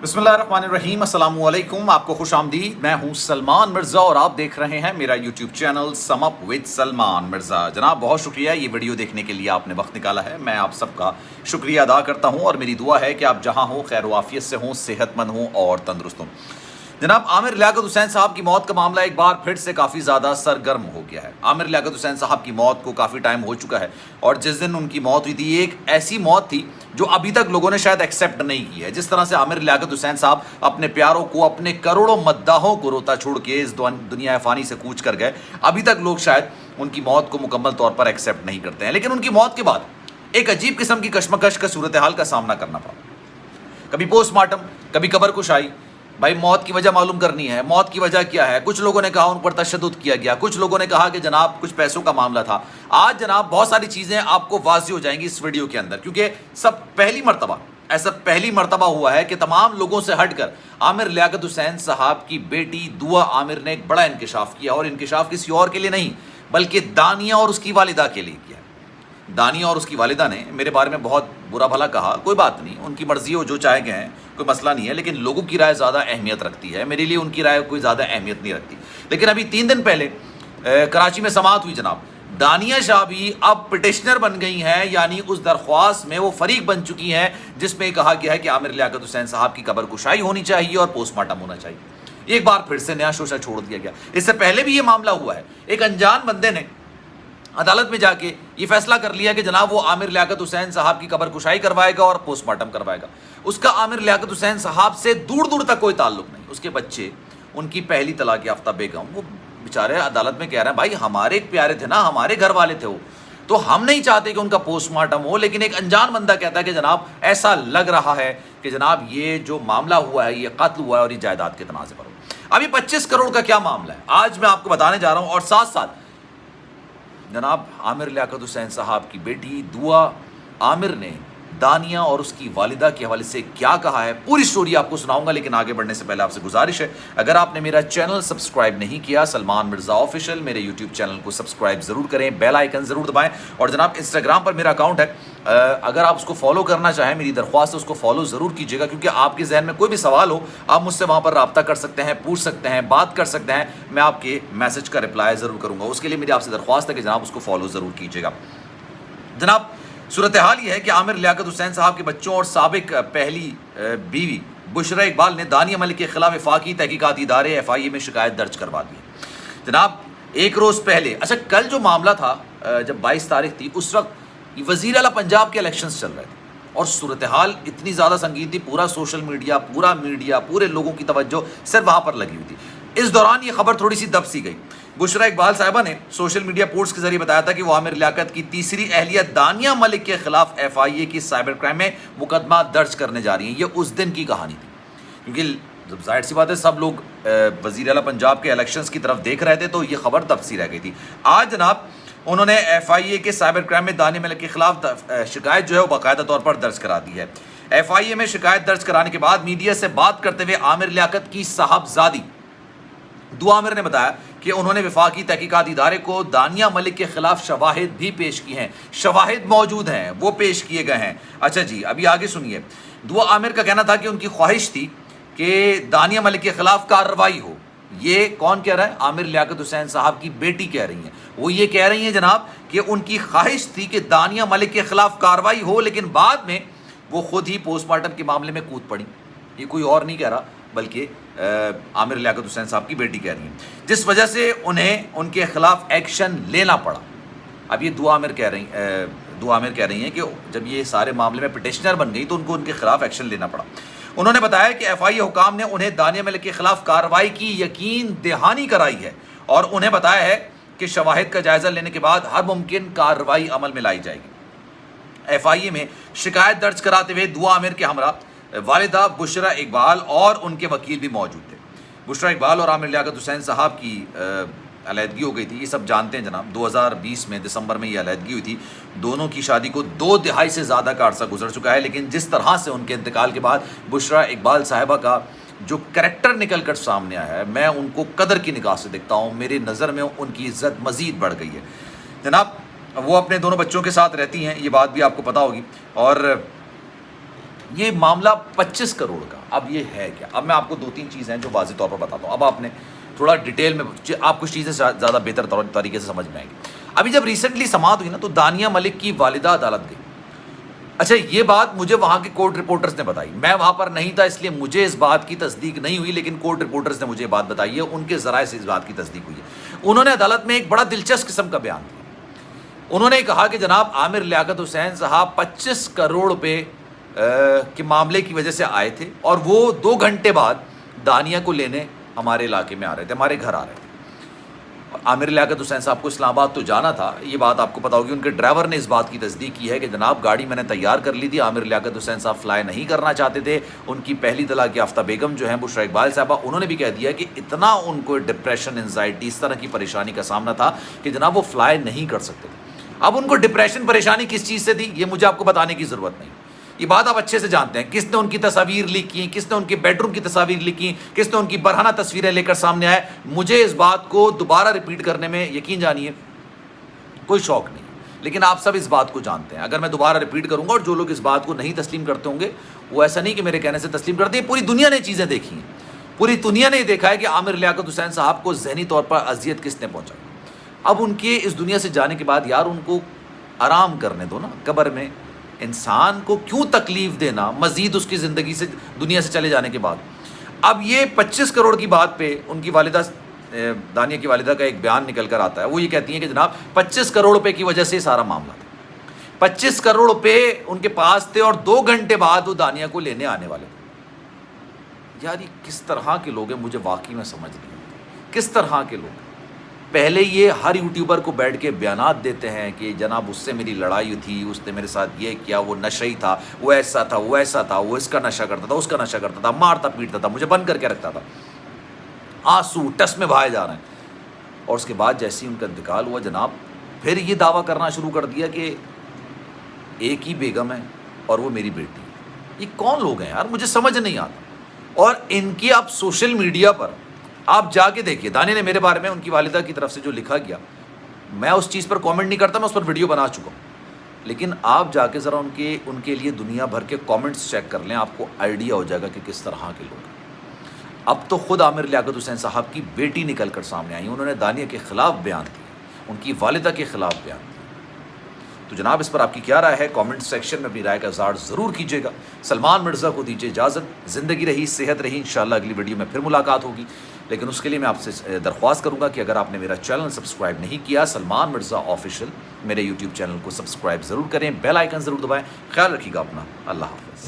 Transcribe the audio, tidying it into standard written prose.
بسم اللہ الرحمن الرحیم، السلام علیکم، آپ کو خوش آمدید۔ میں ہوں سلمان مرزا اور آپ دیکھ رہے ہیں میرا YouTube channel some up with Salman Mirza. جناب بہت شکریہ یہ ویڈیو دیکھنے کے لیے، آپ نے وقت نکالا ہے، میں آپ سب کا شکریہ ادا کرتا ہوں اور میری دعا ہے کہ آپ جہاں ہوں خیر و عافیت سے ہوں، صحت مند ہوں اور تندرست ہوں۔ جناب عامر لیاقت حسین صاحب کی موت کا معاملہ ایک بار پھر سے کافی زیادہ سرگرم ہو گیا ہے۔ عامر لیاقت حسین صاحب کی موت کو کافی ٹائم ہو چکا ہے اور جس دن ان کی موت ہوئی تھی یہ ایک ایسی موت تھی جو ابھی تک لوگوں نے شاید ایکسیپٹ نہیں کی ہے۔ جس طرح سے عامر لیاقت حسین صاحب اپنے پیاروں کو، اپنے کروڑوں مداحوں کو روتا چھوڑ کے اس دنیا فانی سے کوچ کر گئے، ابھی تک لوگ شاید ان کی موت کو مکمل طور پر ایکسیپٹ نہیں کرتے ہیں۔ لیکن ان کی موت کے بعد ایک عجیب قسم کی کشمکش کا صورتحال کا سامنا کرنا پڑا۔ کبھی پوسٹ مارٹم، کبھی قبر کشائی۔ بھائی موت کی وجہ معلوم کرنی ہے، موت کی وجہ کیا ہے؟ کچھ لوگوں نے کہا ان پر تشدد کیا گیا، کچھ لوگوں نے کہا کہ جناب کچھ پیسوں کا معاملہ تھا۔ آج جناب بہت ساری چیزیں آپ کو واضح ہو جائیں گی اس ویڈیو کے اندر، کیونکہ پہلی مرتبہ ہوا ہے کہ تمام لوگوں سے ہٹ کر عامر لیاقت حسین صاحب کی بیٹی دعا عامر نے ایک بڑا انکشاف کیا، اور انکشاف کسی اور کے لیے نہیں بلکہ دانیہ اور اس کی والدہ کے لیے کیا۔ دانیہ اور اس کی والدہ نے میرے بارے میں بہت برا بھلا کہا، کوئی بات نہیں، ان کی مرضی ہو، جو چاہے گئے ہیں، کوئی مسئلہ نہیں ہے، لیکن لوگوں کی رائے زیادہ اہمیت رکھتی ہے، میرے لیے ان کی رائے کوئی زیادہ اہمیت نہیں رکھتی۔ لیکن ابھی 3 دن پہلے کراچی میں سماعت ہوئی جناب، دانیہ شاہ بھی اب پٹیشنر بن گئی ہیں، یعنی اس درخواست میں وہ فریق بن چکی ہیں جس میں کہا گیا ہے کہ عامر لیاقت حسین صاحب کی قبر کشائی ہونی چاہیے اور پوسٹ مارٹم ہونا چاہیے۔ ایک بار پھر سے نیا شوشہ چھوڑ دیا گیا۔ اس سے پہلے بھی یہ معاملہ ہوا ہے، ایک انجان بندے نے عدالت میں جا کے یہ فیصلہ کر لیا کہ جناب وہ عامر لیاقت حسین صاحب کی قبر کشائی کروائے گا اور پوسٹ مارٹم کروائے گا۔ اس کا عامر لیاقت حسین صاحب سے دور دور تک کوئی تعلق نہیں۔ اس کے بچے، ان کی پہلی طلاق یافتہ بیگم، وہ بیچارے عدالت میں کہہ رہے ہیں بھائی ہمارے ایک پیارے تھے نا، ہمارے گھر والے تھے وہ، تو ہم نہیں چاہتے کہ ان کا پوسٹ مارٹم ہو، لیکن ایک انجان بندہ کہتا ہے کہ جناب ایسا لگ رہا ہے کہ جناب یہ جو معاملہ ہوا ہے یہ قتل ہوا ہے اور یہ جائیداد کے تنازع پر ہو۔ اب یہ 25 کروڑ کا کیا معاملہ ہے آج میں آپ کو بتانے جا رہا ہوں، اور ساتھ ساتھ جناب عامر لیاقت حسین صاحب کی بیٹی دعا عامر نے دانیہ اور اس کی والدہ کے حوالے سے کیا کہا ہے، پوری سٹوری آپ کو سناؤں گا۔ لیکن آگے بڑھنے سے پہلے آپ سے گزارش ہے، اگر آپ نے میرا چینل سبسکرائب نہیں کیا سلمان مرزا آفیشیل، میرے یوٹیوب چینل کو سبسکرائب ضرور کریں، بیل آئیکن ضرور دبائیں، اور جناب انسٹاگرام پر میرا اکاؤنٹ ہے، اگر آپ اس کو فالو کرنا چاہیں میری درخواست ہے اس کو فالو ضرور کیجیے گا، کیونکہ آپ کے ذہن میں کوئی بھی سوال ہو آپ مجھ سے وہاں پر رابطہ کر سکتے ہیں، پوچھ سکتے ہیں، بات کر سکتے ہیں، میں آپ کے میسج کا رپلائی ضرور کروں گا۔ اس کے لیے میری آپ سے درخواست ہے کہ جناب اس کو فالو ضرور کیجیے گا۔ جناب صورتحال یہ ہے کہ عامر لیاقت حسین صاحب کے بچوں اور سابق پہلی بیوی بشرا اقبال نے دانیہ ملک کے خلاف وفاقی تحقیقاتی ادارے FIA میں شکایت درج کروا دی ہے۔ جناب ایک روز پہلے، اچھا کل جو معاملہ تھا جب 22 تاریخ تھی، اس وقت وزیر اعلیٰ پنجاب کے الیکشنز چل رہے تھے اور صورتحال اتنی زیادہ سنگین تھی، پورا سوشل میڈیا، پورے لوگوں کی توجہ صرف وہاں پر لگی ہوئی تھی۔ اس دوران یہ خبر تھوڑی سی دب سی گئی۔ بشرا اقبال صاحبہ نے سوشل میڈیا پوسٹ کے ذریعے بتایا تھا کہ وہ عامر لیاقت کی تیسری اہلیہ دانیہ ملک کے خلاف FIA کی سائبر کرائم میں مقدمہ درج کرنے جا رہی ہیں۔ یہ اس دن کی کہانی تھی، کیونکہ جب ظاہر سی بات ہے سب لوگ وزیر اعلیٰ پنجاب کے الیکشنز کی طرف دیکھ رہے تھے تو یہ خبر دب سی رہ گئی تھی۔ آج جناب انہوں نے FIA کے سائبر کرائم میں دانیہ ملک کے خلاف شکایت جو ہے وہ باقاعدہ طور پر درج کرا دی ہے۔ FIA میں شکایت درج کرانے کے بعد میڈیا سے بات کرتے ہوئے عامر لیاقت کی صاحبزادی دعا عامر نے بتایا کہ انہوں نے وفاقی تحقیقاتی ادارے کو دانیہ ملک کے خلاف شواہد بھی پیش کی ہیں، شواہد موجود ہیں، وہ پیش کیے گئے ہیں۔ اچھا جی ابھی آگے سنیے۔ دعا عامر کا کہنا تھا کہ ان کی خواہش تھی کہ دانیہ ملک کے خلاف کارروائی ہو۔ یہ کون کہہ رہا ہے؟ عامر لیاقت حسین صاحب کی بیٹی کہہ رہی ہیں۔ وہ یہ کہہ رہی ہیں جناب کہ ان کی خواہش تھی کہ دانیہ ملک کے خلاف کارروائی ہو، لیکن بعد میں وہ خود ہی پوسٹ مارٹم کے معاملے میں کود پڑی۔ یہ کوئی اور نہیں کہہ رہا بلکہ عامر لیاقت حسین صاحب کی بیٹی کہہ رہی ہیں، جس وجہ سے انہیں ان کے خلاف ایکشن لینا پڑا۔ اب یہ دعا عامر کہہ رہی ہیں کہ جب یہ سارے معاملے میں پٹیشنر بن گئی تو ان کو ان کے خلاف ایکشن لینا پڑا۔ انہوں نے بتایا کہ FIA حکام نے انہیں دانیہ ملک کے خلاف کارروائی کی یقین دہانی کرائی ہے اور انہیں بتایا ہے کہ شواہد کا جائزہ لینے کے بعد ہر ممکن کارروائی عمل میں لائی جائے گی۔ FIA میں شکایت درج کراتے ہوئے دعا عامر کے ہمراہ والدہ بشرا اقبال اور ان کے وکیل بھی موجود تھے۔ بشرا اقبال اور عامر لیاقت حسین صاحب کی علیحدگی ہو گئی تھی، یہ سب جانتے ہیں جناب، 2020 میں دسمبر میں یہ علیحدگی ہوئی تھی۔ دونوں کی شادی کو 2 دہائی سے زیادہ کا عرصہ گزر چکا ہے، لیکن جس طرح سے ان کے انتقال کے بعد بشرا اقبال صاحبہ کا جو کریکٹر نکل کر سامنے آیا ہے، میں ان کو قدر کی نگاہ سے دیکھتا ہوں، میری نظر میں ان کی عزت مزید بڑھ گئی ہے۔ جناب وہ اپنے دونوں بچوں کے ساتھ رہتی ہیں، یہ بات بھی آپ کو پتہ ہوگی، اور یہ معاملہ 25 کروڑ کا. اب یہ ہے کیا؟ اب میں آپ کو 2-3 چیزیں ہیں جو واضح طور پر بتاتا ہوں. اب آپ نے تھوڑا ڈیٹیل میں آپ کچھ چیزیں زیادہ بہتر طریقے سے سمجھ میں آئیں گی. ابھی جب ریسنٹلی سماعت ہوئی نا تو دانیہ ملک کی والدہ عدالت گئی. اچھا یہ بات مجھے وہاں کے کورٹ رپورٹرز نے بتائی, میں وہاں پر نہیں تھا اس لیے مجھے اس بات کی تصدیق نہیں ہوئی, لیکن کورٹ رپورٹرز نے مجھے بات بتائی ہے, ان کے ذرائع سے اس بات کی تصدیق ہوئی ہے. انہوں نے عدالت میں ایک بڑا دلچسپ قسم کا بیان دیا. انہوں نے کہا کہ جناب عامر لیاقت حسین صاحب 25 کروڑ روپے کے معاملے کی وجہ سے آئے تھے, اور وہ 2 گھنٹے بعد دانیہ کو لینے ہمارے علاقے میں آ رہے تھے, ہمارے گھر آ رہے تھے. عامر لیاقت حسین صاحب کو اسلام آباد تو جانا تھا, یہ بات آپ کو پتا ہوگی. ان کے ڈرائیور نے اس بات کی تصدیق کی ہے کہ جناب گاڑی میں نے تیار کر لی تھی, عامر لیاقت حسین صاحب فلائی نہیں کرنا چاہتے تھے. ان کی پہلی طلاق یافتہ بیگم جو ہیں بشریٰ اقبال صاحبہ, انہوں نے بھی کہہ دیا کہ اتنا ان کو ڈپریشن, انزائٹی, اس طرح کی پریشانی کا سامنا تھا کہ جناب وہ فلائی نہیں کر سکتے تھے. اب ان کو ڈپریشن پریشانی کس چیز سے تھی یہ مجھے آپ کو بتانے کی ضرورت نہیں, یہ بات آپ اچھے سے جانتے ہیں. کس نے ان کی تصاویر لیک کی, کس نے ان کے بیڈ روم کی تصاویر لیک کی, کس نے ان کی برہنہ تصویریں لے کر سامنے آئے. مجھے اس بات کو دوبارہ ریپیٹ کرنے میں یقین جانیے کوئی شوق نہیں, لیکن آپ سب اس بات کو جانتے ہیں. اگر میں دوبارہ ریپیٹ کروں گا اور جو لوگ اس بات کو نہیں تسلیم کرتے ہوں گے وہ ایسا نہیں کہ میرے کہنے سے تسلیم کرتے ہیں. پوری دنیا نے چیزیں دیکھی ہیں, پوری دنیا نے یہ دیکھا ہے کہ عامر لیاقت حسین صاحب کو ذہنی طور پر اذیت کس نے پہنچائی. اب ان کے اس دنیا سے جانے کے بعد یار ان کو آرام کرنے دو نا. قبر میں انسان کو کیوں تکلیف دینا مزید اس کی زندگی سے, دنیا سے چلے جانے کے بعد. اب یہ 25 کروڑ کی بات پہ ان کی والدہ دانیہ کی والدہ کا ایک بیان نکل کر آتا ہے. وہ یہ کہتی ہیں کہ جناب 25 کروڑ روپے کی وجہ سے سارا معاملہ تھا. 25 کروڑ روپے ان کے پاس تھے اور 2 گھنٹے بعد وہ دانیہ کو لینے آنے والے تھے. یار یہ کس طرح کے لوگ ہیں مجھے واقعی میں سمجھ نہیں آتا, کس طرح کے لوگ. پہلے یہ ہر یوٹیوبر کو بیٹھ کے بیانات دیتے ہیں کہ جناب اس سے میری لڑائی تھی, اس نے میرے ساتھ یہ کیا, وہ نشئی تھا, وہ ایسا تھا, وہ ایسا تھا, وہ اس کا نشہ کرتا تھا, اس کا نشہ کرتا تھا, مارتا پیٹتا تھا, مجھے بند کر کے رکھتا تھا. آنسو ٹس میں بہائے جا رہے ہیں. اور اس کے بعد جیسے ہی ان کا انتقال ہوا جناب, پھر یہ دعویٰ کرنا شروع کر دیا کہ ایک ہی بیگم ہے اور وہ میری بیٹی. یہ کون لوگ ہیں یار, مجھے سمجھ نہیں آتا. اور ان کی اب سوشل میڈیا پر آپ جا کے دیکھیے, دانے نے میرے بارے میں ان کی والدہ کی طرف سے جو لکھا گیا, میں اس چیز پر کامنٹ نہیں کرتا, میں اس پر ویڈیو بنا چکا ہوں. لیکن آپ جا کے ذرا ان کے لیے دنیا بھر کے کامنٹس چیک کر لیں, آپ کو آئیڈیا ہو جائے گا کہ کس طرح کے لوگ ہیں. اب تو خود عامر لیاقت حسین صاحب کی بیٹی نکل کر سامنے آئی, انہوں نے دانیہ کے خلاف بیان دیا, ان کی والدہ کے خلاف بیان دیا. تو جناب اس پر آپ کی کیا رائے ہے؟ کامنٹ سیکشن میں اپنی رائے کا اظہار ضرور کیجیے گا. سلمان مرزا کو دیجیے اجازت. زندگی رہی, صحت رہی, انشاءاللہ اگلی ویڈیو میں پھر ملاقات ہوگی. لیکن اس کے لیے میں آپ سے درخواست کروں گا کہ اگر آپ نے میرا چینل سبسکرائب نہیں کیا, سلمان مرزا آفیشیل میرے یوٹیوب چینل کو سبسکرائب ضرور کریں, بیل آئیکن ضرور دبائیں. خیال رکھیے گا اپنا. اللہ حافظ.